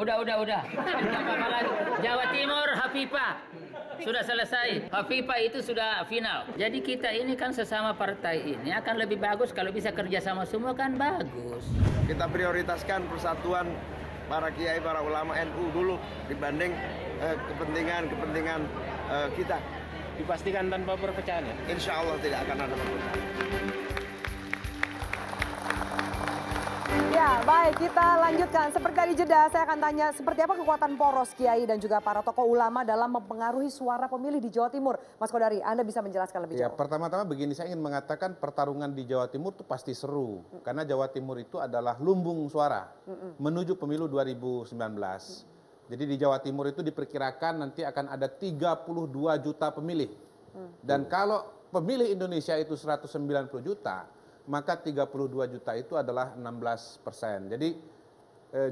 Udah. Tidak apa-apa lagi. Jawa Timur, Hovifah. Sudah selesai. Hovifah itu sudah final. Jadi kita ini kan sesama partai ini akan lebih bagus kalau bisa kerja sama semua kan bagus. Kita prioritaskan persatuan para kiai, para ulama NU dulu dibanding kepentingan kita. Dipastikan tanpa perpecahan ya? Insya Allah tidak akan ada perpecahan. Ya, baik, kita lanjutkan. Seperti tadi jeda, saya akan tanya seperti apa kekuatan poros kiai dan juga para tokoh ulama dalam mempengaruhi suara pemilih di Jawa Timur. Mas Kodari, Anda bisa menjelaskan lebih jauh? Ya, pertama-tama begini, saya ingin mengatakan pertarungan di Jawa Timur itu pasti seru. Karena Jawa Timur itu adalah lumbung suara menuju pemilu 2019. Jadi di Jawa Timur itu diperkirakan nanti akan ada 32 juta pemilih. Dan kalau pemilih Indonesia itu 190 juta, maka 32 juta itu adalah 16%. Jadi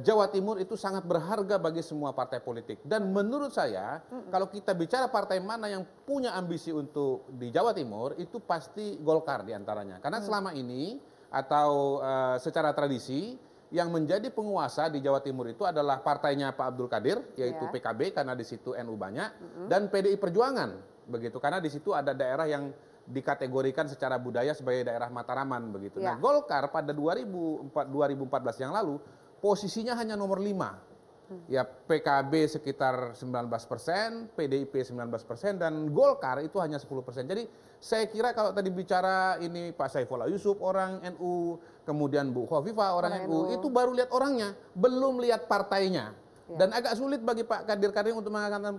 Jawa Timur itu sangat berharga bagi semua partai politik. Dan menurut saya, kalau kita bicara partai mana yang punya ambisi untuk di Jawa Timur, itu pasti Golkar diantaranya. Karena selama ini, atau secara tradisi, yang menjadi penguasa di Jawa Timur itu adalah partainya Pak Abdul Qadir, yaitu PKB, karena di situ NU banyak, dan PDI Perjuangan, begitu. Karena di situ ada daerah yang dikategorikan secara budaya sebagai daerah mataraman begitu. Nah, Golkar pada 2014 yang lalu posisinya hanya nomor 5. Ya, PKB sekitar 19%, PDIP 19%, dan Golkar itu hanya 10%. Jadi saya kira kalau tadi bicara ini Pak Saifullah Yusuf orang NU, kemudian Bu Hovifah orang NU, itu baru lihat orangnya, belum lihat partainya. Dan agak sulit bagi Pak Kadir Karim untuk mengatakan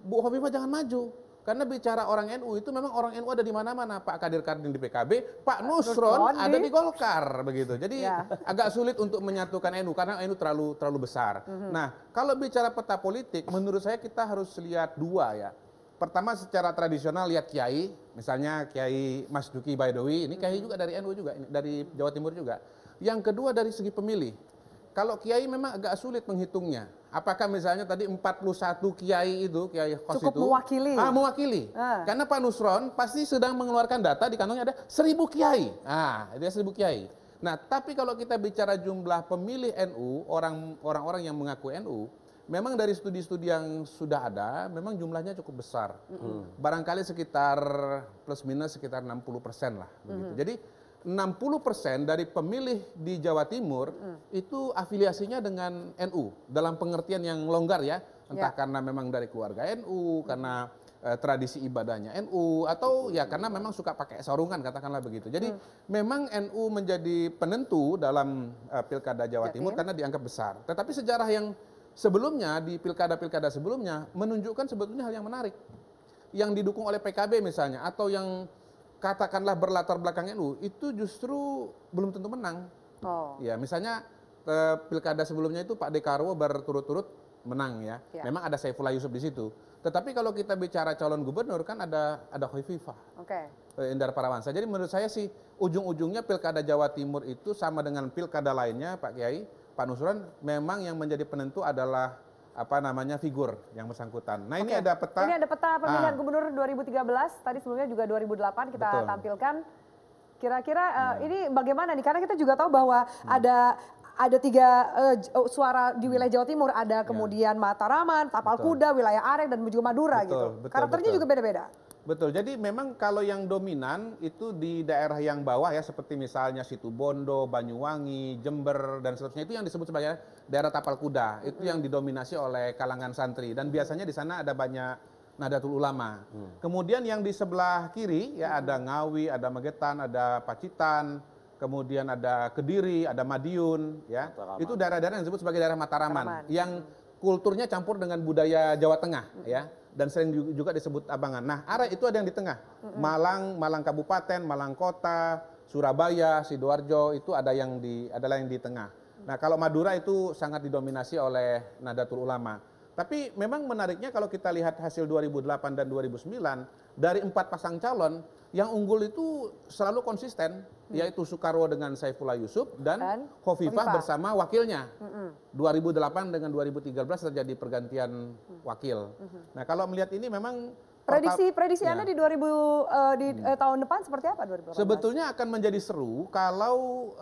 Bu Hovifah jangan maju. Karena bicara orang NU itu memang orang NU ada di mana-mana. Pak Kadir Karim di PKB, Pak Nusron ada di Golkar begitu. Jadi agak sulit untuk menyatukan NU karena NU terlalu besar. Nah, kalau bicara peta politik, menurut saya kita harus lihat dua ya. Pertama secara tradisional lihat kiai, misalnya Kiai Mas Duki Baidowi, ini kiai juga dari NU juga, dari Jawa Timur juga. Yang kedua dari segi pemilih. Kalau kiai memang agak sulit menghitungnya. Apakah misalnya tadi 41 kiai itu, kiai khos cukup itu mewakili. Mewakili. Karena Pak Nusron pasti sedang mengeluarkan data di kantongnya ada 1.000 kiai. Ada 1.000 kiai. Nah, tapi kalau kita bicara jumlah pemilih NU, orang-orang yang mengaku NU, memang dari studi-studi yang sudah ada, memang jumlahnya cukup besar. Barangkali sekitar plus minus sekitar 60% lah. Begitu. Jadi 60% dari pemilih di Jawa Timur itu afiliasinya dengan NU dalam pengertian yang longgar ya, entah karena memang dari keluarga NU, karena tradisi ibadahnya NU, atau ya karena memang suka pakai sarungan katakanlah begitu. Jadi memang NU menjadi penentu dalam pilkada Jawa Timur karena dianggap besar. Tetapi sejarah yang sebelumnya di pilkada-pilkada sebelumnya menunjukkan sebetulnya hal yang menarik. Yang didukung oleh PKB misalnya, atau yang katakanlah berlatar belakang NU, itu justru belum tentu menang. Ya, misalnya pilkada sebelumnya itu Pak Dekarwo berturut-turut menang ya. Memang ada Saifullah Yusuf di situ. Tetapi kalau kita bicara calon gubernur kan ada Hovifah. Indar Parawansa. Jadi menurut saya sih ujung-ujungnya pilkada Jawa Timur itu sama dengan pilkada lainnya Pak Kiai, Pak Nusron, memang yang menjadi penentu adalah figur yang bersangkutan. Nah, ini ada peta. Ini ada peta pemilihan gubernur 2013, tadi sebelumnya juga 2008 kita tampilkan. Kira-kira ini bagaimana nih? Karena kita juga tahu bahwa ada 3 suara di wilayah Jawa Timur, ada kemudian Mataraman, Tapal Kuda, wilayah Arek dan juga Madura gitu. Karakternya juga beda-beda. Betul, jadi memang kalau yang dominan itu di daerah yang bawah ya, seperti misalnya Situbondo, Banyuwangi, Jember, dan seterusnya, itu yang disebut sebagai daerah Tapal Kuda, itu yang didominasi oleh kalangan santri, dan biasanya di sana ada banyak Nahdlatul Ulama. Kemudian yang di sebelah kiri ya ada Ngawi, ada Magetan, ada Pacitan, kemudian ada Kediri, ada Madiun, ya itu daerah-daerah yang disebut sebagai daerah Mataraman, yang kulturnya campur dengan budaya Jawa Tengah, ya. Dan sering juga disebut Abangan. Nah, arah itu ada yang di tengah. Malang Kabupaten, Malang Kota, Surabaya, Sidoarjo itu adalah yang di tengah. Nah, kalau Madura itu sangat didominasi oleh Nahdlatul Ulama. Tapi memang menariknya kalau kita lihat hasil 2008 dan 2009, dari 4 pasang calon, yang unggul itu selalu konsisten, yaitu Soekarwo dengan Saifullah Yusuf dan Hovifah bersama wakilnya. 2008 dengan 2013 terjadi pergantian wakil. Nah, kalau melihat ini memang Prediksi Anda di tahun depan seperti apa 2018? Sebetulnya akan menjadi seru kalau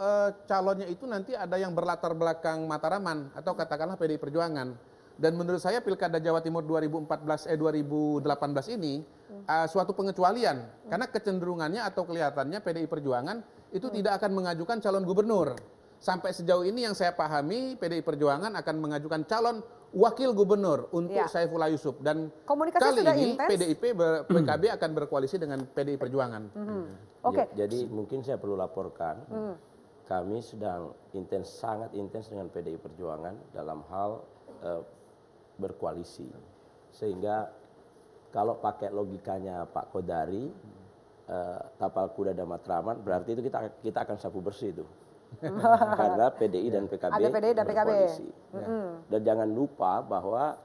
calonnya itu nanti ada yang berlatar belakang Mataraman atau katakanlah PDI Perjuangan. Dan menurut saya Pilkada Jawa Timur 2018 ini suatu pengecualian karena kecenderungannya atau kelihatannya PDI Perjuangan itu tidak akan mengajukan calon gubernur. Sampai sejauh ini yang saya pahami PDI Perjuangan akan mengajukan calon wakil gubernur untuk Saifullah Yusuf dan komunikasi kali ini intens. PKB akan berkoalisi dengan PDI Perjuangan. Oke. Jadi mungkin saya perlu laporkan, kami sedang sangat intens dengan PDI Perjuangan dalam hal berkoalisi, sehingga kalau pakai logikanya Pak Kodari, tapal kuda dan Matraman, berarti itu kita akan sapu bersih itu. Karena PDI dan PKB berkoalisi. Dan jangan lupa bahwa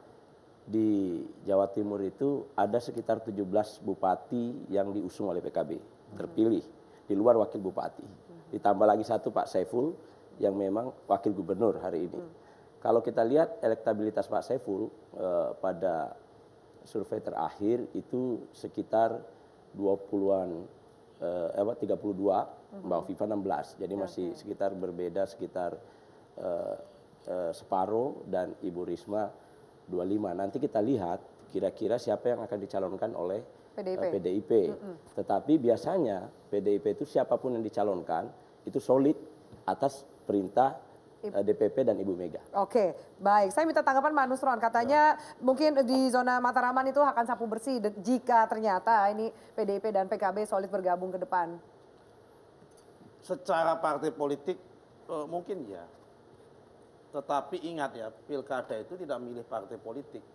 di Jawa Timur itu ada sekitar 17 bupati yang diusung oleh PKB, terpilih di luar wakil bupati. Ditambah lagi satu Pak Saiful yang memang wakil gubernur hari ini. Kalau kita lihat elektabilitas Pak Saiful pada survei terakhir itu sekitar 20-an 32, Mbak Viva 16. Jadi masih sekitar berbeda sekitar separuh dan Ibu Risma 25. Nanti kita lihat kira-kira siapa yang akan dicalonkan oleh PDIP. Tetapi biasanya PDIP itu siapapun yang dicalonkan itu solid atas perintah DPP dan Ibu Mega. Oke, baik. Saya minta tanggapan Pak Nusron. Katanya mungkin di zona Mataraman itu akan sapu bersih jika ternyata ini PDIP dan PKB solid bergabung ke depan. Secara partai politik mungkin ya. Tetapi ingat ya, pilkada itu tidak memilih partai politik.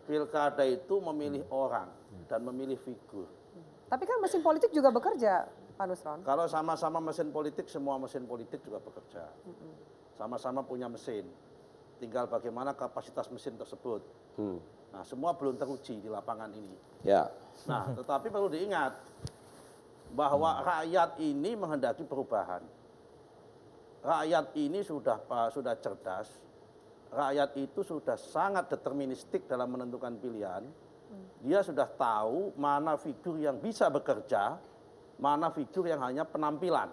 Pilkada itu memilih orang dan memilih figur. Tapi kan mesin politik juga bekerja, Pak Nusron. Kalau sama-sama mesin politik, semua mesin politik juga bekerja. Sama-sama punya mesin. Tinggal bagaimana kapasitas mesin tersebut. Nah, semua belum teruji di lapangan ini. Ya. Nah, tetapi perlu diingat bahwa rakyat ini menghendaki perubahan. Rakyat ini sudah cerdas. Rakyat itu sudah sangat deterministik dalam menentukan pilihan. Dia sudah tahu mana figur yang bisa bekerja, mana figur yang hanya penampilan,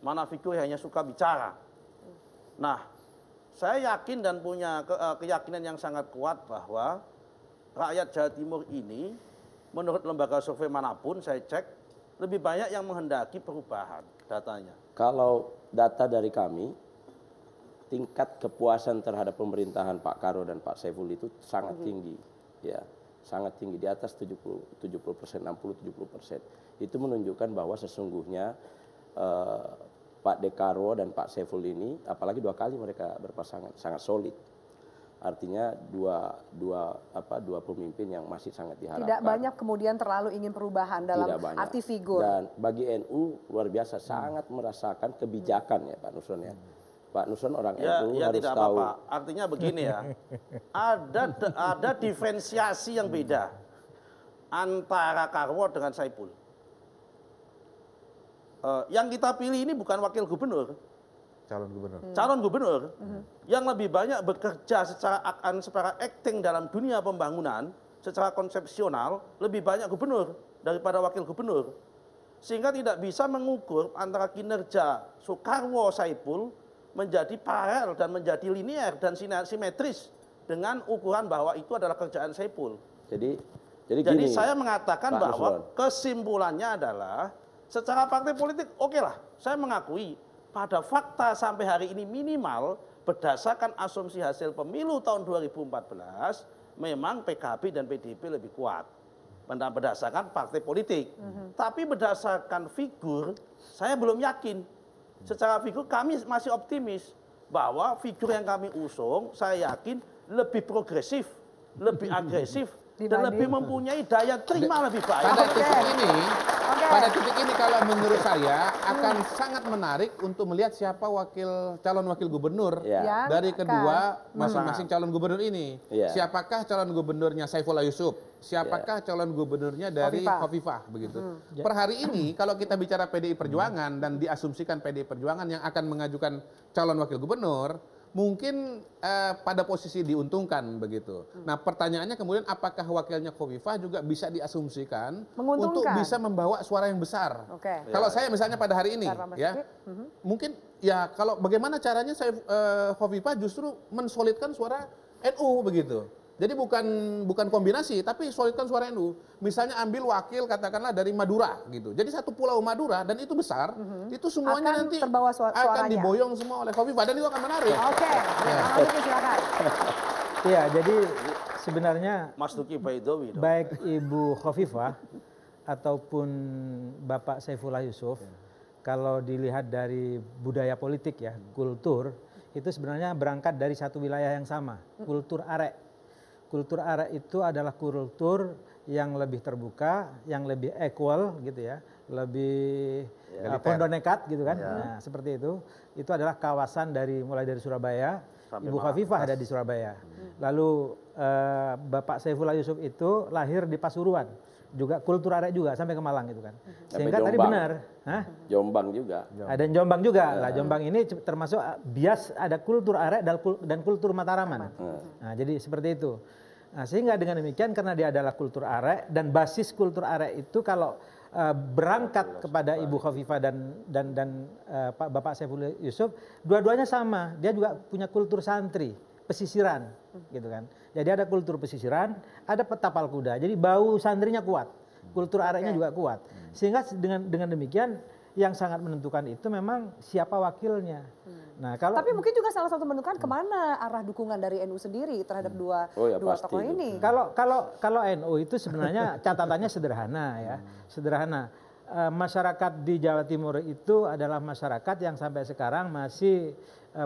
mana figur yang hanya suka bicara. Nah, saya yakin dan punya keyakinan yang sangat kuat bahwa rakyat Jawa Timur ini, menurut lembaga survei manapun saya cek, lebih banyak yang menghendaki perubahan datanya. Kalau data dari kami, tingkat kepuasan terhadap pemerintahan Pak Karo dan Pak Saiful itu sangat tinggi, ya. Sangat tinggi, di atas 70%, 60-70%. Itu menunjukkan bahwa sesungguhnya Pak Dekaro dan Pak Saiful ini, apalagi 2 kali mereka berpasangan, sangat solid. Artinya dua pemimpin yang masih sangat diharapkan. Tidak banyak kemudian terlalu ingin perubahan dalam arti figur. Dan bagi NU luar biasa, sangat merasakan kebijakan ya Pak Nusron ya. Pak Nusron orang NU harus tidak tahu. apa-apa. Artinya begini ya, ada diferensiasi yang beda antara Karwo dengan Saiful. Yang kita pilih ini bukan wakil gubernur, calon gubernur yang lebih banyak bekerja secara acting dalam dunia pembangunan, secara konsepsional lebih banyak gubernur daripada wakil gubernur, sehingga tidak bisa mengukur antara kinerja Soekarwo Saiful menjadi paralel dan menjadi linear dan simetris dengan ukuran bahwa itu adalah kerjaan Saiful. Jadi gini, saya mengatakan bahwa kesimpulannya adalah secara partai politik oke lah, saya mengakui pada fakta sampai hari ini minimal berdasarkan asumsi hasil pemilu tahun 2014 memang PKB dan PDIP lebih kuat berdasarkan partai politik. Tapi berdasarkan figur saya belum yakin. Secara figur kami masih optimis bahwa figur yang kami usung saya yakin lebih progresif, lebih agresif, dan lebih mempunyai daya terima lebih baik. Pada titik ini kalau menurut saya akan sangat menarik untuk melihat siapa calon wakil gubernur dari kedua masing-masing calon gubernur ini. Siapakah calon gubernurnya Saifullah Yusuf? Siapakah calon gubernurnya dari Hovifah begitu. Per hari ini kalau kita bicara PDI Perjuangan dan diasumsikan PDI Perjuangan yang akan mengajukan calon wakil gubernur, mungkin pada posisi diuntungkan begitu. Nah pertanyaannya kemudian apakah wakilnya Khofifah juga bisa diasumsikan untuk bisa membawa suara yang besar. Kalau saya misalnya pada hari ini ya, mungkin ya kalau bagaimana caranya saya Khofifah justru mensolidkan suara NU begitu. Jadi bukan kombinasi, tapi solidkan suara NU. Misalnya ambil wakil katakanlah dari Madura gitu. Jadi satu pulau Madura dan itu besar, itu semuanya akan nanti terbawa akan diboyong semua oleh Khofifah dan itu akan menarik. Oke, silakan. Iya, jadi sebenarnya Mas Duki Baidowi baik Ibu Khofifah ataupun Bapak Saifullah Yusuf, kalau dilihat dari budaya politik ya, kultur, itu sebenarnya berangkat dari satu wilayah yang sama, kultur arek. Kultur arek itu adalah kultur yang lebih terbuka, yang lebih equal gitu ya, lebih pondok nekat gitu kan. Nah, seperti itu. Itu adalah kawasan mulai dari Surabaya, sampai Ibu Khofifah ada di Surabaya. Lalu Bapak Saifullah Yusuf itu lahir di Pasuruan. Juga kultur arek juga sampai ke Malang gitu kan. Sehingga tadi benar, Jombang juga. Ada Jombang juga. Lah Jombang ini termasuk bias ada kultur arek dan kultur Mataraman. Nah, jadi seperti itu. Nah, sehingga dengan demikian karena dia adalah kultur arek dan basis kultur arek itu kalau berangkat kepada Ibu Khofifah dan Pak Bapak Saifullah Yusuf, dua-duanya sama. Dia juga punya kultur santri, pesisiran, gitu kan. Jadi ada kultur pesisiran, ada tapal kuda. Jadi bau santrinya kuat, kultur areknya juga kuat. Sehingga dengan demikian yang sangat menentukan itu memang siapa wakilnya. Nah, tapi mungkin juga salah satu menentukan kemana arah dukungan dari NU sendiri terhadap dua tokoh ini. Kalau NU itu sebenarnya catatannya sederhana ya, sederhana. Masyarakat di Jawa Timur itu adalah masyarakat yang sampai sekarang masih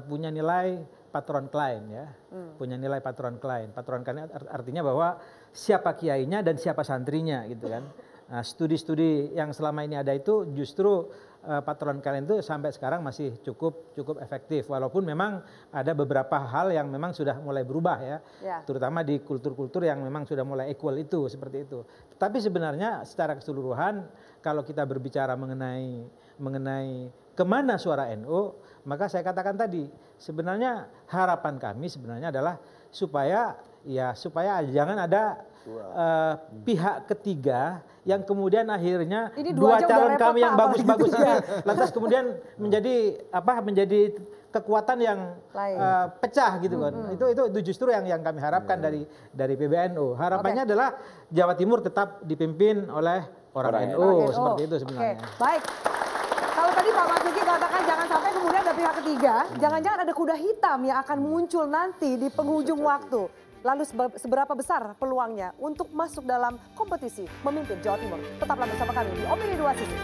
punya nilai patron klien ya, punya nilai patron klien. Patron klien artinya bahwa siapa kiainya dan siapa santrinya gitu kan. Nah, studi-studi yang selama ini ada itu justru patron kalian itu sampai sekarang masih cukup efektif. Walaupun memang ada beberapa hal yang memang sudah mulai berubah ya. Terutama di kultur-kultur yang memang sudah mulai equal itu, seperti itu. Tapi sebenarnya secara keseluruhan kalau kita berbicara mengenai kemana suara NU, maka saya katakan tadi sebenarnya harapan kami sebenarnya adalah supaya jangan ada pihak ketiga yang kemudian akhirnya dua calon kami yang bagus-bagus ini lantas kemudian menjadi kekuatan yang pecah gitu kan. Itu justru yang kami harapkan dari PBNU. Harapannya adalah Jawa Timur tetap dipimpin oleh orang NU seperti itu sebenarnya. Baik. Kalau tadi Pak Mas Duki katakan jangan sampai kemudian ada pihak ketiga, jangan-jangan ada kuda hitam yang akan muncul nanti di penghujung waktu. Lalu seberapa besar peluangnya untuk masuk dalam kompetisi memimpin Jawa Timur? Tetaplah bersama kami di Opini 2 Sisi.